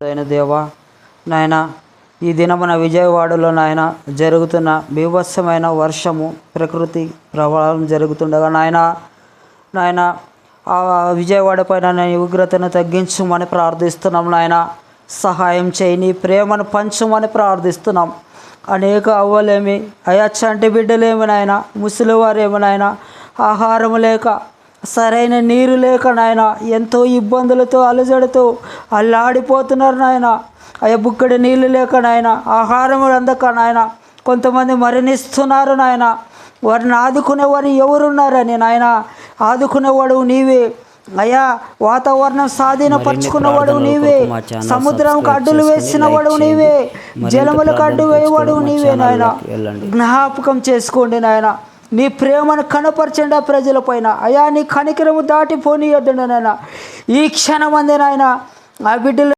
అయిన దేవా నాయన ఈ దినమున విజయవాడలో నాయన జరుగుతున్న బీభత్సమైన వర్షము ప్రకృతి ప్రవాహం జరుగుతుండగా నాయన ఆ విజయవాడ పైన నీ ఉగ్రతను తగ్గించమని ప్రార్థిస్తున్నాం. నాయన సహాయం చేయి, నీ ప్రేమను పంచమని ప్రార్థిస్తున్నాం. అనేక అవ్వలేమి అయా చంటి బిడ్డలేమి నాయన, ముసలివారేమి నాయన, ఆహారం లేక సరైన నీరు లేక నాయన ఎంతో ఇబ్బందులతో అలజడితో అల్లాడిపోతున్నారు నాయన. అయ్యా బుక్కడి నీళ్ళు లేక నాయన, ఆహారం అందక నాయన కొంతమంది మరణిస్తున్నారు నాయన. వారిని ఆదుకునేవారు ఎవరున్నారని నాయన, ఆదుకునేవాడు నీవే అయ్యా. వాతావరణం స్వాధీనపరుచుకున్నవాడు నీవే, సముద్రంకు అడ్డులు వేసినవాడు నీవే, జలములకు అడ్డు వేయవాడు నీవే నాయన. జ్ఞాపకం చేసుకోండి నాయన, నీ ప్రేమను కనపరచండి ఆ ప్రజల పైన. అయా నీ కనికరము దాటిపోనీయొద్దండి నాయన. ఈ క్షణమందే నాయన ఆ బిడ్డలు